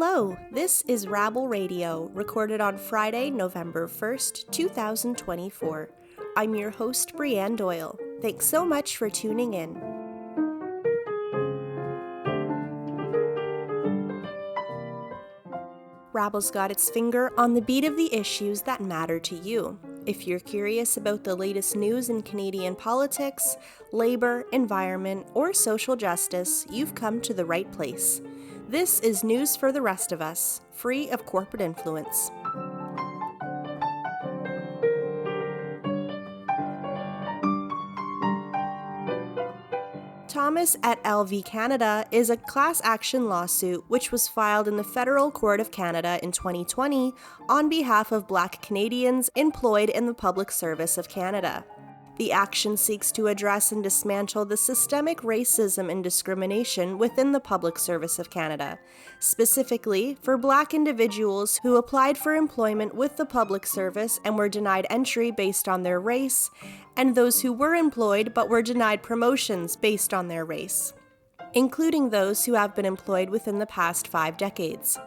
Hello, this is Rabble Radio, recorded on Friday, November 1st, 2024. I'm your host, Brianne Doyle. Thanks so much for tuning in. Rabble's got its finger on the beat of the issues that matter to you. If you're curious about the latest news in Canadian politics, labor, environment, or social justice, you've come to the right place. This is News for the Rest of Us, free of corporate influence. Thomas et al. V. Canada is a class action lawsuit which was filed in the Federal Court of Canada in 2020 on behalf of Black Canadians employed in the public service of Canada. The action seeks to address and dismantle the systemic racism and discrimination within the public service of Canada, specifically for Black individuals who applied for employment with the public service and were denied entry based on their race, and those who were employed but were denied promotions based on their race, including those who have been employed within the past 5 decades.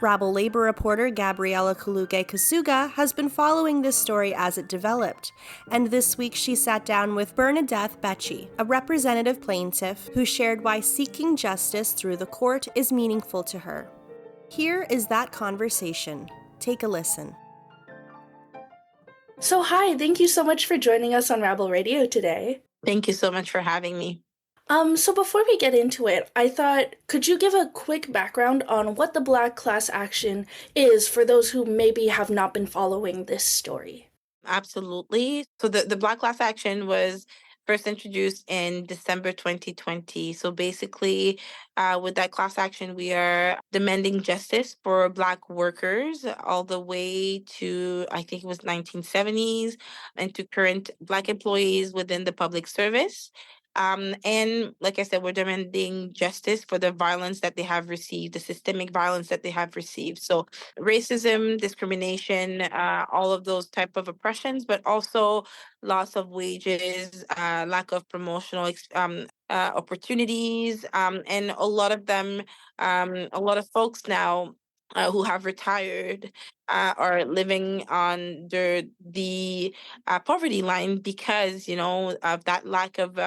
Rabble labor reporter Gabriela Kuluge-Kasuga has been following this story as it developed, and this week she sat down with Bernadeth Betchi, a representative plaintiff who shared why seeking justice through the court is meaningful to her. Here is that conversation. Take a listen. So hi, thank you so much for joining us on Rabble Radio today. Thank you so much for having me. So before we get into it, I thought, could you give a quick background on what the Black class action is for those who maybe have not been following this story? Absolutely. So the Black class action was first introduced in December 2020. So basically, with that class action, we are demanding justice for Black workers all the way to, I think it was 1970s, and to current Black employees within the public service. And like I said, we're demanding justice for the violence that they have received, the systemic violence that they have received. So racism, discrimination, all of those type of oppressions, but also loss of wages, lack of promotional opportunities, and a lot of them, a lot of folks now who have retired are living under the poverty line because, of that lack of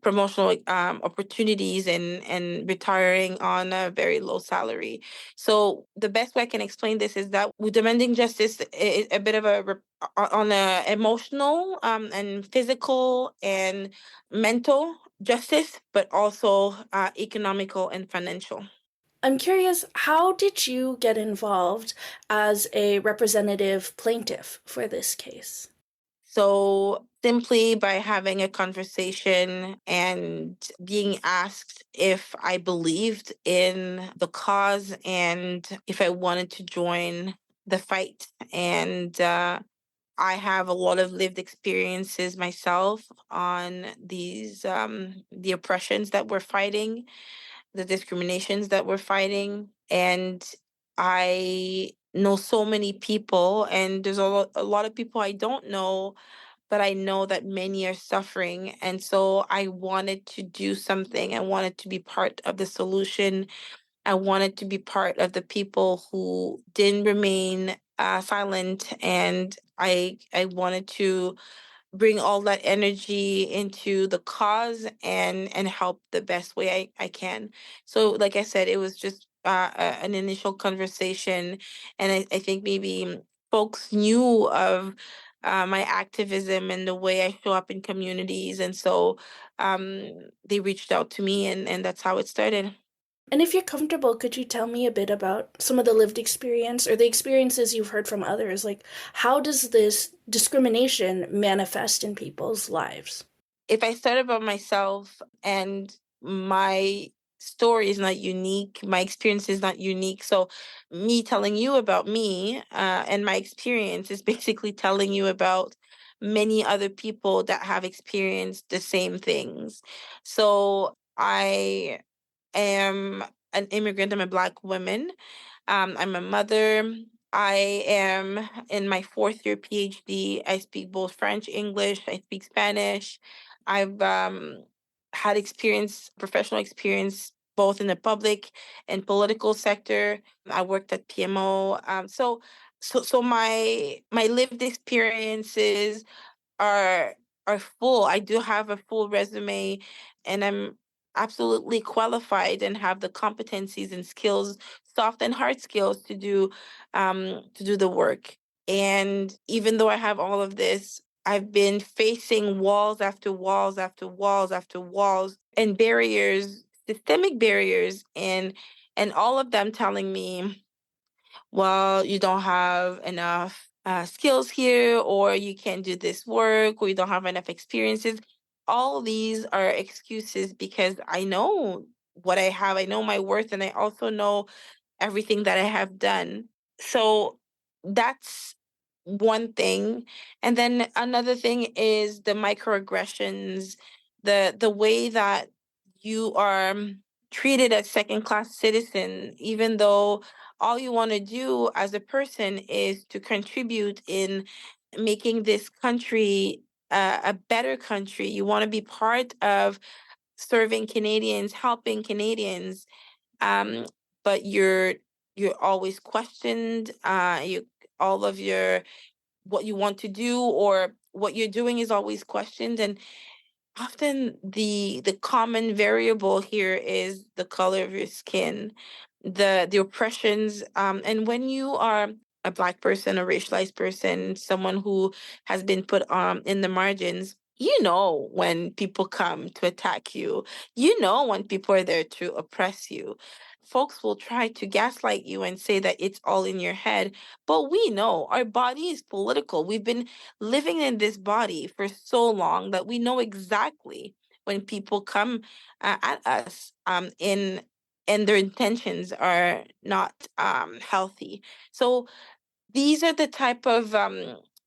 promotional opportunities and retiring on a very low salary. So the best way I can explain this is that we're demanding justice is a bit of on a emotional and physical and mental justice, but also economical and financial. I'm curious, how did you get involved as a representative plaintiff for this case? So simply by having a conversation and being asked if I believed in the cause and if I wanted to join the fight. And I have a lot of lived experiences myself on the oppressions that we're fighting, the discriminations that we're fighting. And I know so many people, and there's a lot of people I don't know, but I know that many are suffering. And so I wanted to do something. I wanted to be part of the solution. I wanted to be part of the people who didn't remain silent. And I wanted to bring all that energy into the cause and help the best way I can. So like I said, it was just an initial conversation, and I think maybe folks knew of my activism and the way I show up in communities, and so they reached out to me, and that's how it started. And if you're comfortable, could you tell me a bit about some of the lived experience or the experiences you've heard from others? Like, how does this discrimination manifest in people's lives? If I start about myself, and my story is not unique, my experience is not unique. So me telling you about me and my experience is basically telling you about many other people that have experienced the same things. So I am an immigrant. I'm a Black woman. I'm a mother. I am in my 4th year PhD. I speak both French, English. I speak Spanish. I've had experience, professional experience both in the public and political sector. I worked at PMO. So my lived experiences are are full. I do have a full resume, and I'm absolutely qualified and have the competencies and skills, soft and hard skills, to do the work. And even though I have all of this, I've been facing walls after walls after walls after walls and barriers, systemic barriers, and all of them telling me, well, you don't have enough skills here, or you can't do this work, or you don't have enough experiences. All these are excuses because I know what I have, I know my worth, and I also know everything that I have done. So that's one thing. And then another thing is the microaggressions, the way that you are treated as second class citizen, even though all you want to do as a person is to contribute in making this country a better country. You want to be part of serving Canadians, helping Canadians, um, but you're always questioned. You all of your what you want to do or what you're doing is always questioned, and often the common variable here is the color of your skin, the oppressions, and when you are a Black person, a racialized person, someone who has been put in the margins, you know when people come to attack you, you know when people are there to oppress you. Folks will try to gaslight you and say that it's all in your head, but we know our body is political. We've been living in this body for so long that we know exactly when people come at us in and their intentions are not healthy. So these are the type of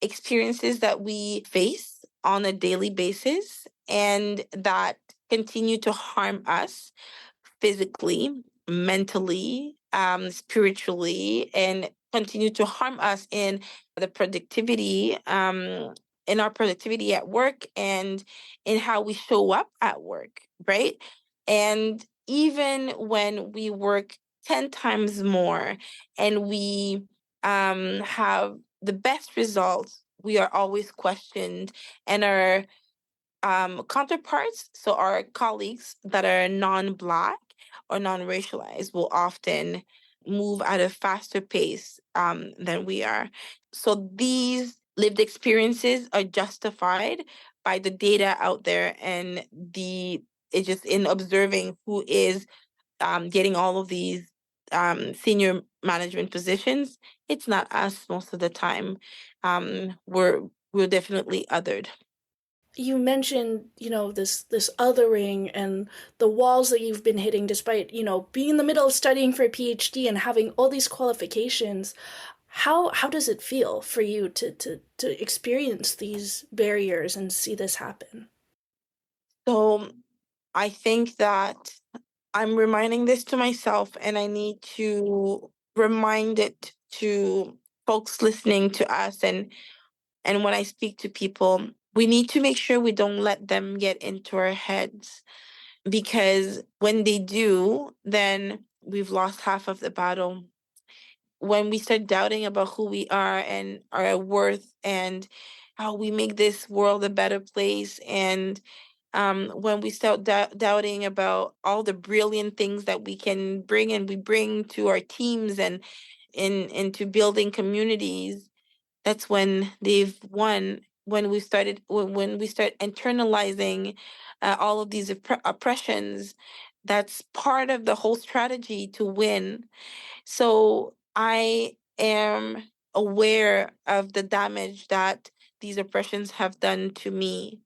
experiences that we face on a daily basis and that continue to harm us physically, mentally, spiritually, and continue to harm us the productivity, in our productivity at work and in how we show up at work, right? And even when we work 10 times more and we have the best results, we are always questioned, and our counterparts, so our colleagues that are non-Black or non-racialized, will often move at a faster pace than we are. So these lived experiences are justified by the data out there, and it's just in observing who is getting all of these senior management positions. It's not us most of the time. We're definitely othered. You mentioned, this othering and the walls that you've been hitting despite, being in the middle of studying for a PhD and having all these qualifications. How does it feel for you to experience these barriers and see this happen? So I think that I'm reminding this to myself, and I need to remind it to folks listening to us, and when I speak to people, we need to make sure we don't let them get into our heads, because when they do, then we've lost half of the battle. When we start doubting about who we are and our worth and how we make this world a better place, and when we start doubting about all the brilliant things that we can bring and we bring to our teams and into building communities, that's when they've won. When we start internalizing all of these oppressions, that's part of the whole strategy to win. So I am aware of the damage that these oppressions have done to me.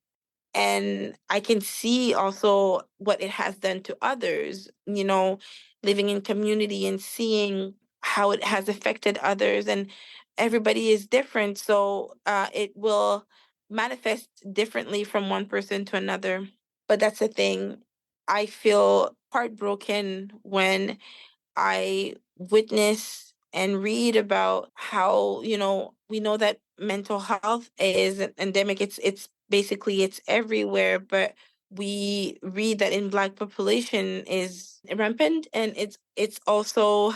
And I can see also what it has done to others, living in community and seeing how it has affected others. And everybody is different. So it will manifest differently from one person to another. But that's the thing. I feel heartbroken when I witness and read about how, we know that mental health is an endemic. It's basically it's everywhere, but we read that in Black population is rampant, and it's also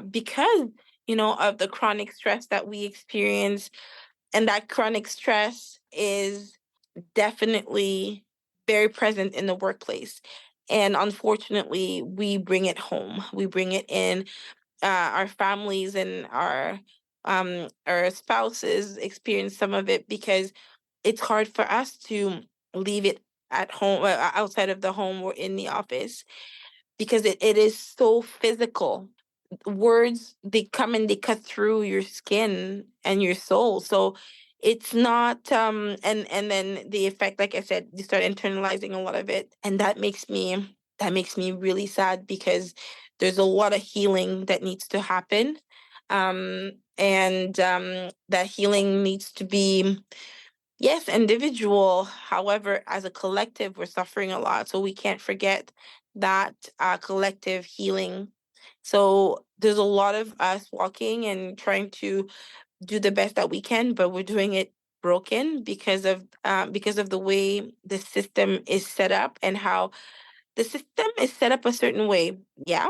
because of the chronic stress that we experience, and that chronic stress is definitely very present in the workplace. And unfortunately, we bring it home. We bring it in our families, and our spouses experience some of it because it's hard for us to leave it at home, outside of the home or in the office, because it is so physical. Words, they come and they cut through your skin and your soul. So it's not and then the effect, like I said, you start internalizing a lot of it, and that makes me really sad, because there's a lot of healing that needs to happen. And that healing needs to be, yes, individual. However, as a collective, we're suffering a lot. So we can't forget that collective healing. So there's a lot of us walking and trying to do the best that we can, but we're doing it broken because of the way the system is set up, and how the system is set up a certain way. Yeah,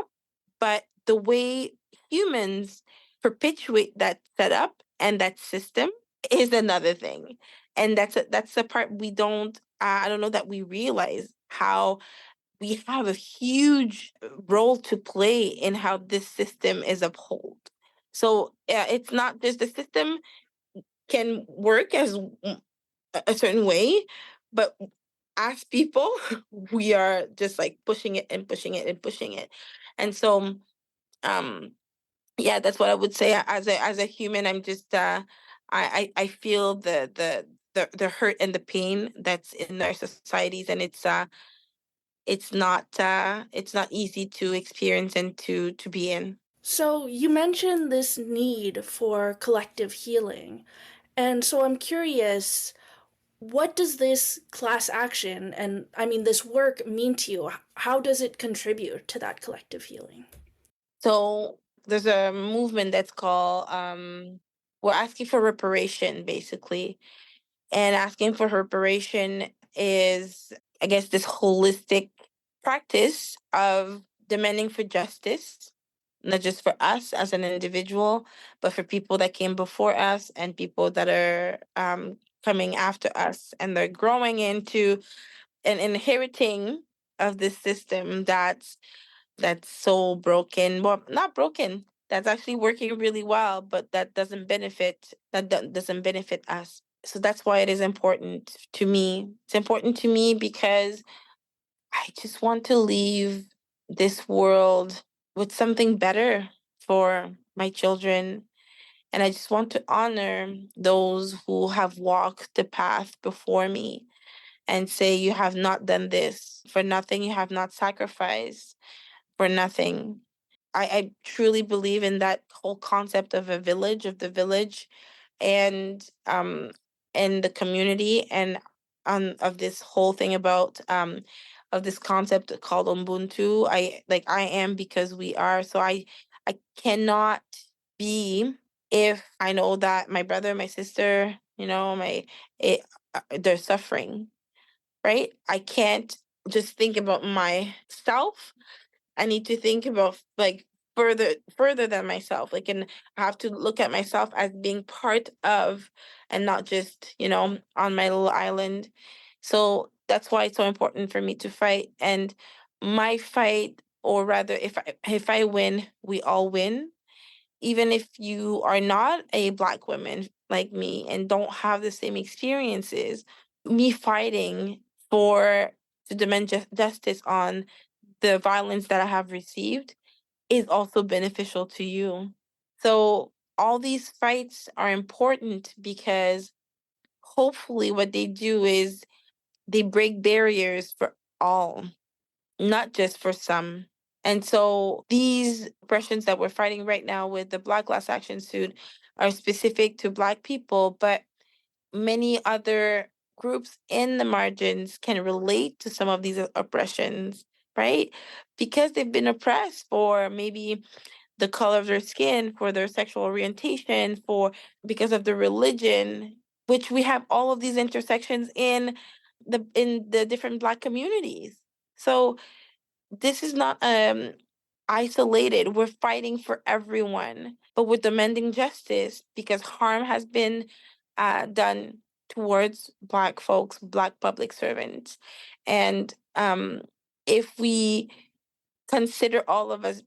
but the way humans perpetuate that setup and that system is another thing. And that's the part we don't I don't know that we realize, how we have a huge role to play in how this system is upheld. So it's not just the system can work as a certain way, but as people, we are just like pushing it and pushing it and pushing it. And so um yeah, that's what I would say. As a human, I'm just I feel the hurt and the pain that's in our societies, and it's not easy to experience and to be in. So you mentioned this need for collective healing. And so I'm curious, what does this class action and I mean this work mean to you? How does it contribute to that collective healing? So there's a movement that's called we're asking for reparation, basically. And asking for reparation is, I guess, this holistic practice of demanding for justice, not just for us as an individual, but for people that came before us and people that are coming after us. And they're growing into and inheriting of this system that's so broken. Well, not broken. That's actually working really well, but that doesn't benefit us. So that's why it is important to me. It's important to me because I just want to leave this world with something better for my children. And I just want to honor those who have walked the path before me, and say, you have not done this for nothing, you have not sacrificed for nothing. I truly believe in that whole concept of of the village, and and the community, and of this whole thing about of this concept called Ubuntu. I am because we are. So I cannot be if I know that my brother, my sister, it, they're suffering, right? I can't just think about myself. I need to think about, like, further than myself. Like, and I have to look at myself as being part of, and not just, on my little island. So that's why it's so important for me to fight. And my fight, or rather, if I win, we all win. Even if you are not a Black woman like me and don't have the same experiences, me fighting for to demand justice on the violence that I have received is also beneficial to you. So all these fights are important because hopefully what they do is they break barriers for all, not just for some. And so these oppressions that we're fighting right now with the Black Class Action Suit are specific to Black people, but many other groups in the margins can relate to some of these oppressions, right? Because they've been oppressed for maybe the color of their skin, for their sexual orientation, for because of their religion, which we have all of these intersections in the different Black communities. So this is not isolated. We're fighting for everyone, but we're demanding justice because harm has been done towards Black folks, Black public servants. And if we consider all of us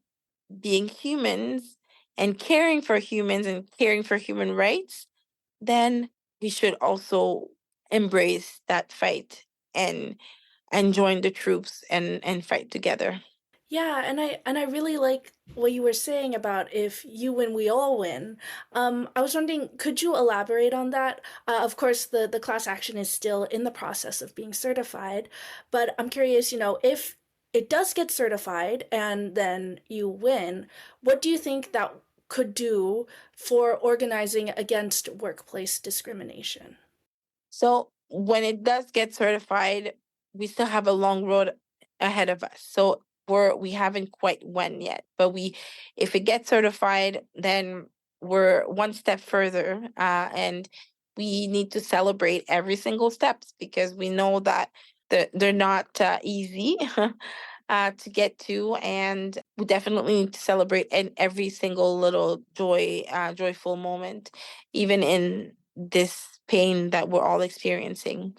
being humans and caring for humans and caring for human rights, then we should also embrace that fight and join the troops and fight together. Yeah, and I really like what you were saying about if you win, we all win. I was wondering, could you elaborate on that? Of course, the class action is still in the process of being certified, but I'm curious, if it does get certified and then you win, what do you think that could do for organizing against workplace discrimination? So when it does get certified, we still have a long road ahead of us. So we haven't quite won yet, but if it gets certified, then we're one step further, and we need to celebrate every single steps because we know that they're not easy to get to, and we definitely need to celebrate in every single little joyful moment, even in this pain that we're all experiencing.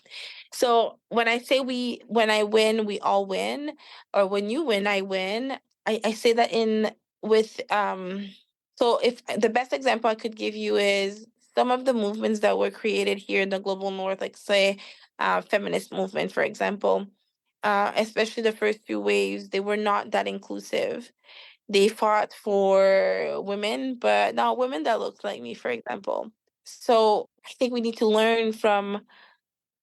So when I say when I win, we all win, or when you win, I win. I say that in with so if the best example I could give you is some of the movements that were created here in the global north, like say feminist movement, for example, especially the first few waves, they were not that inclusive. They fought for women, but not women that looked like me, for example. So I think we need to learn from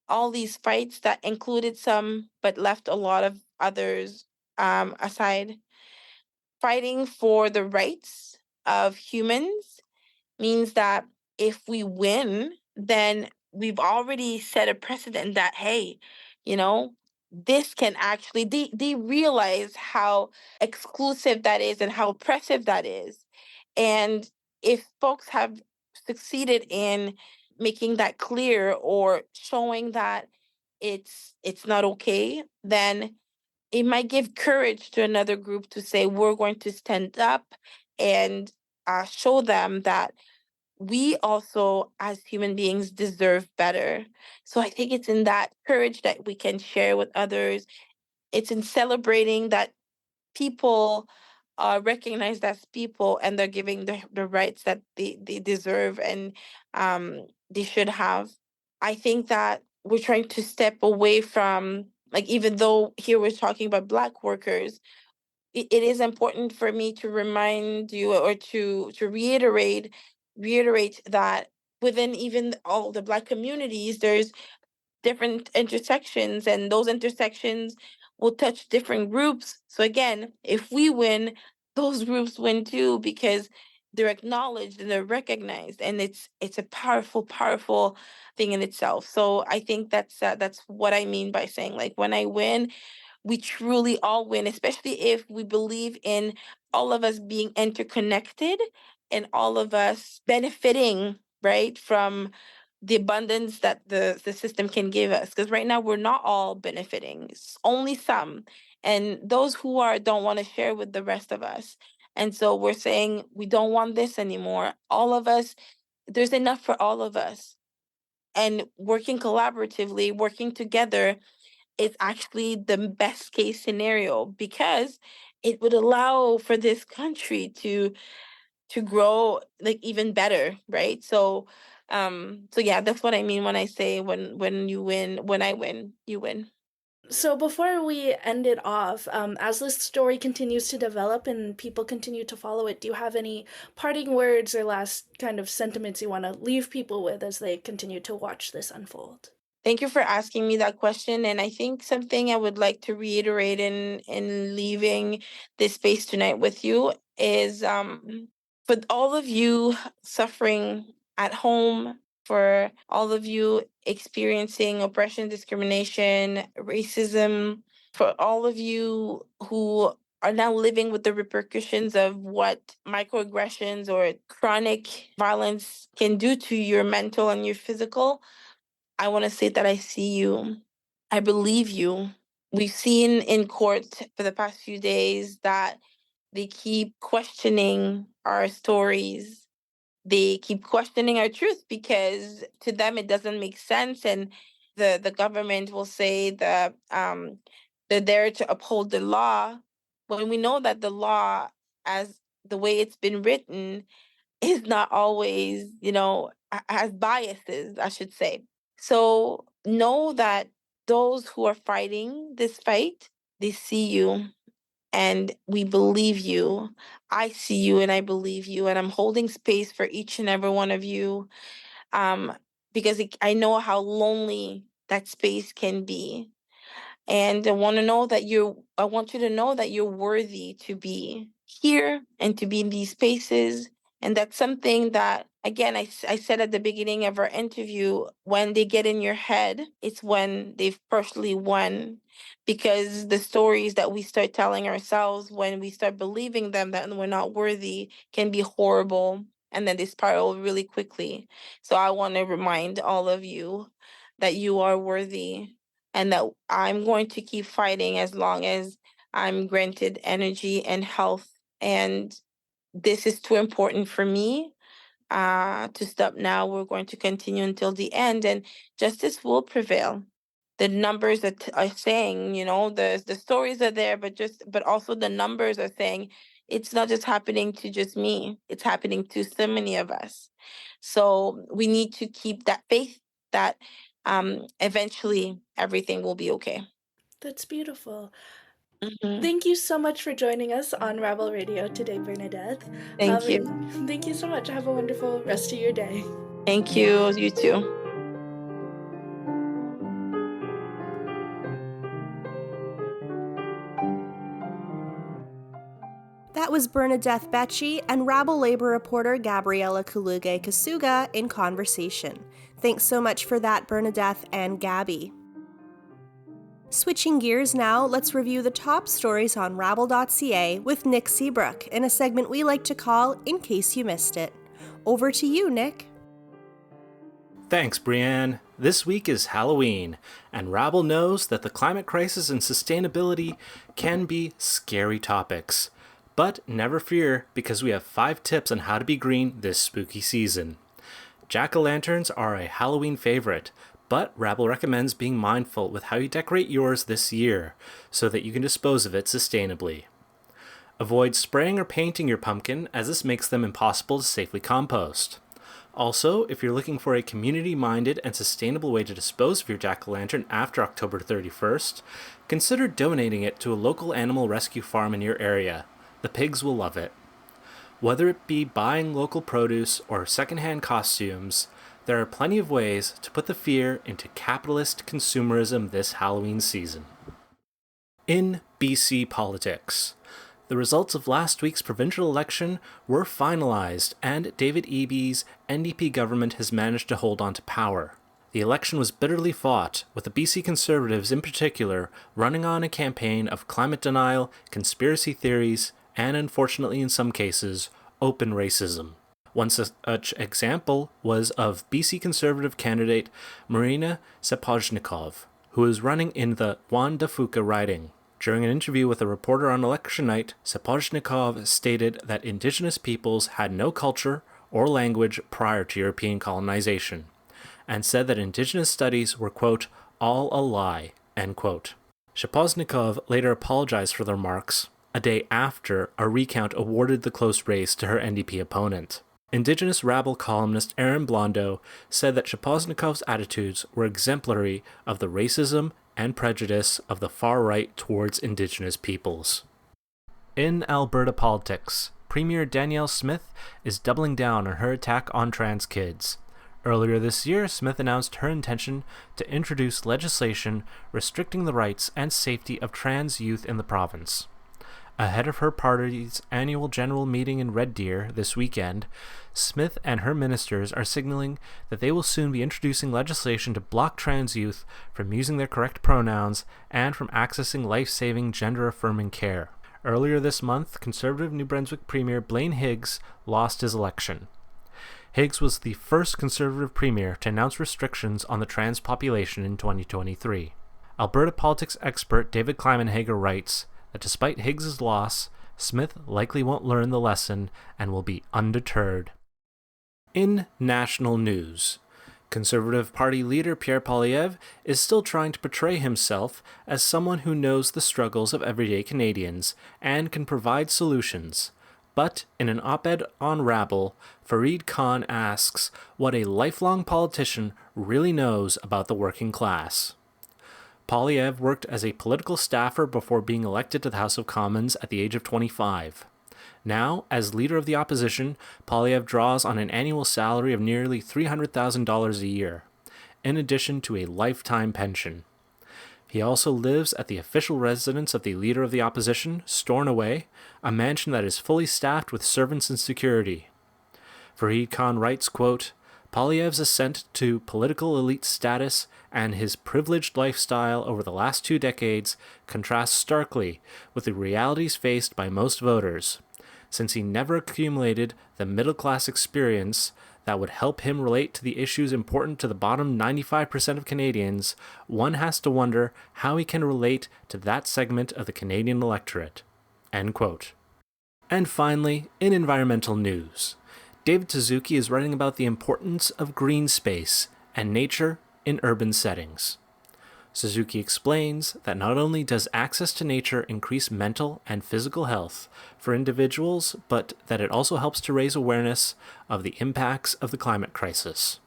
all these fights that included some, but left a lot of others aside. Fighting for the rights of humans means that if we win, then we've already set a precedent that, hey, you know, this can actually, they realize how exclusive that is and how oppressive that is. And if folks have succeeded in making that clear or showing that it's not okay, then it might give courage to another group to say we're going to stand up and show them that we also as human beings deserve better. So I think it's in that courage that we can share with others. It's in celebrating that people are recognized as people and they're giving the rights that they deserve and they should have. I think that we're trying to step away from, like, even though here we're talking about Black workers, it is important for me to remind you or to reiterate that within even all the Black communities, there's different intersections, and those intersections will touch different groups. So again, if we win, those groups win too because they're acknowledged and they're recognized, and it's a powerful thing in itself. So I think that's what I mean by saying, like, when I win, we truly all win, especially if we believe in all of us being interconnected and all of us benefiting, right, from the abundance that the system can give us. Because right now we're not all benefiting, it's only some. And those who are don't want to share with the rest of us. And so we're saying we don't want this anymore. All of us, there's enough for all of us. And working collaboratively, working together is actually the best case scenario because it would allow for this country to grow like even better, right? So yeah, that's what I mean when I say when you win, when I win, you win. So before we end it off, as this story continues to develop and people continue to follow it, do you have any parting words or last kind of sentiments you want to leave people with as they continue to watch this unfold? Thank you for asking me that question. And I think something I would like to reiterate in leaving this space tonight with you is for all of you suffering at home, for all of you experiencing oppression, discrimination, racism, for all of you who are now living with the repercussions of what microaggressions or chronic violence can do to your mental and your physical. I want to say that I see you. I believe you. We've seen in court for the past few days that they keep questioning our stories. They keep questioning our truth because to them it doesn't make sense. And the government will say that they're there to uphold the law when we know that the law, as the way it's been written, is not always, has biases, I should say. So know that those who are fighting this fight, they see you and we believe you. I see you and I believe you, and I'm holding space for each and every one of you, um, because I know how lonely that space can be. And I want you to know that you're worthy to be here and to be in these spaces. And that's something that, again, I said at the beginning of our interview, when they get in your head, it's when they've personally won. Because the stories that we start telling ourselves when we start believing them that we're not worthy can be horrible. And then they spiral really quickly. So I want to remind all of you that you are worthy and that I'm going to keep fighting as long as I'm granted energy and health. And this is too important for me to stop now. We're going to continue until the end, and justice will prevail. The numbers are saying, the stories are there, but also the numbers are saying it's not just happening to just me. It's happening to so many of us. So we need to keep that faith that eventually everything will be okay. That's beautiful. Mhm. Thank you so much for joining us on Rabble Radio today, Bernadeth. Thank you. Thank you so much. Have a wonderful rest of your day. Thank you. You too. That was Bernadeth Betchi and Rabble labor reporter Gabriela Kaluge Kasuga in conversation. Thanks so much for that, Bernadeth and Gabby. Switching gears now, let's review the top stories on rabble.ca with Nick Seabrook in a segment we like to call In Case You Missed It. Over to you, Nick. Thanks, Brianne. This week is Halloween, and Rabble knows that the climate crisis and sustainability can be scary topics. But never fear, because we have 5 tips on how to be green this spooky season. Jack-o'-lanterns are a Halloween favorite, but Rabble recommends being mindful with how you decorate yours this year, so that you can dispose of it sustainably. Avoid spraying or painting your pumpkin, as this makes them impossible to safely compost. Also, if you're looking for a community-minded and sustainable way to dispose of your jack-o'-lantern after October 31st, consider donating it to a local animal rescue farm in your area. The pigs will love it. Whether it be buying local produce or secondhand costumes, there are plenty of ways to put the fear into capitalist consumerism this Halloween season. In BC politics, the results of last week's provincial election were finalized, and David Eby's NDP government has managed to hold on to power. The election was bitterly fought, with the BC Conservatives in particular running on a campaign of climate denial, conspiracy theories, and unfortunately in some cases, open racism. One such example was of BC Conservative candidate Marina Sapochnikov, who is running in the Juan de Fuca riding. During an interview with a reporter on election night, Sapochnikov stated that Indigenous peoples had no culture or language prior to European colonization, and said that Indigenous studies were, quote, all a lie, end quote. Sapochnikov later apologized for the remarks a day after a recount awarded the close race to her NDP opponent. Indigenous Rabble columnist Aaron Blondo said that Sapochnikov's attitudes were exemplary of the racism and prejudice of the far right towards Indigenous peoples. In Alberta politics, Premier Danielle Smith is doubling down on her attack on trans kids. Earlier this year, Smith announced her intention to introduce legislation restricting the rights and safety of trans youth in the province. Ahead of her party's annual general meeting in Red Deer this weekend, Smith and her ministers are signaling that they will soon be introducing legislation to block trans youth from using their correct pronouns and from accessing life-saving, gender-affirming care. Earlier this month, Conservative New Brunswick Premier Blaine Higgs lost his election. Higgs was the first Conservative Premier to announce restrictions on the trans population in 2023. Alberta politics expert David Klimenhager writes that despite Higgs's loss, Smith likely won't learn the lesson and will be undeterred. In national news, Conservative Party leader Pierre Poilievre is still trying to portray himself as someone who knows the struggles of everyday Canadians and can provide solutions. But in an op-ed on Rabble, Fareed Khan asks what a lifelong politician really knows about the working class. Poilievre worked as a political staffer before being elected to the House of Commons at the age of 25. Now, as leader of the opposition, Poilievre draws on an annual salary of nearly $300,000 a year, in addition to a lifetime pension. He also lives at the official residence of the leader of the opposition, Stornoway, a mansion that is fully staffed with servants and security. Fareed Khan writes, quote, Poilievre's ascent to political elite status and his privileged lifestyle over the last 2 decades contrasts starkly with the realities faced by most voters, since he never accumulated the middle-class experience that would help him relate to the issues important to the bottom 95% of Canadians. One has to wonder how he can relate to that segment of the Canadian electorate. End quote. And finally, in environmental news, David Suzuki is writing about the importance of green space and nature in urban settings. Suzuki explains that not only does access to nature increase mental and physical health for individuals, but that it also helps to raise awareness of the impacts of the climate crisis.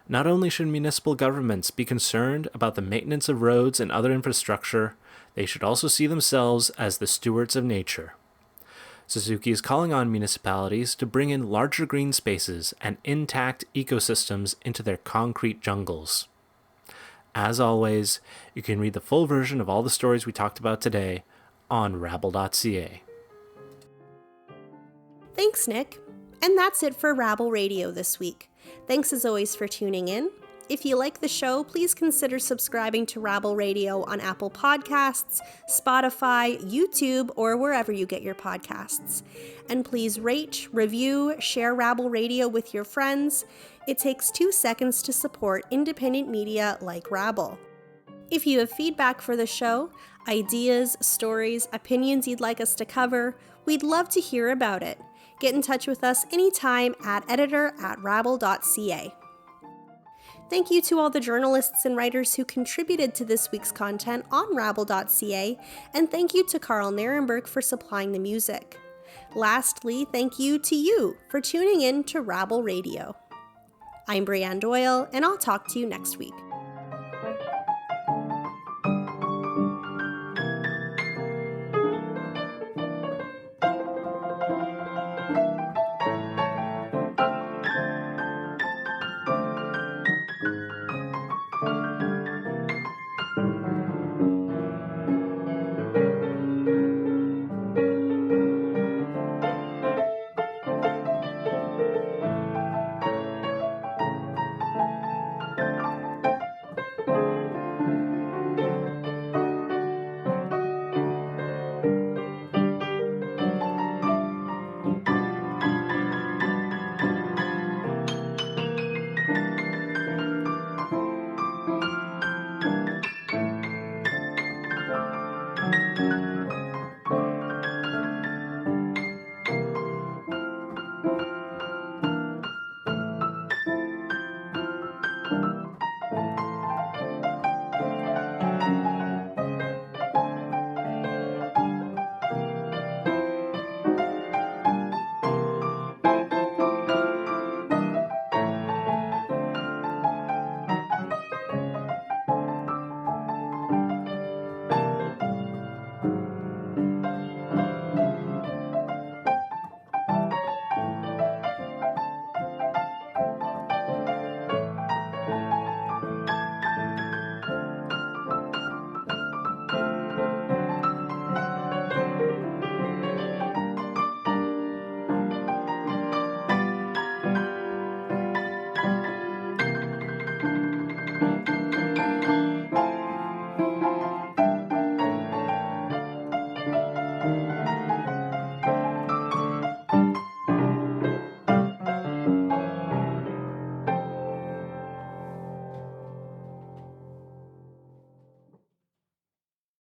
Not only should municipal governments be concerned about the maintenance of roads and other infrastructure, they should also see themselves as the stewards of nature. Suzuki is calling on municipalities to bring in larger green spaces and intact ecosystems into their concrete jungles. As always, you can read the full version of all the stories we talked about today on rabble.ca. Thanks, Nick. And that's it for Rabble Radio this week. Thanks as always for tuning in. If you like the show, please consider subscribing to Rabble Radio on Apple Podcasts, Spotify, YouTube, or wherever you get your podcasts. And please rate, review, share Rabble Radio with your friends. It takes 2 seconds to support independent media like Rabble. If you have feedback for the show, ideas, stories, opinions you'd like us to cover, we'd love to hear about it. Get in touch with us anytime at editor@rabble.ca. Thank you to all the journalists and writers who contributed to this week's content on rabble.ca, and thank you to Carl Nirenberg for supplying the music. Lastly, thank you to you for tuning in to Rabble Radio. I'm Brianne Doyle, and I'll talk to you next week.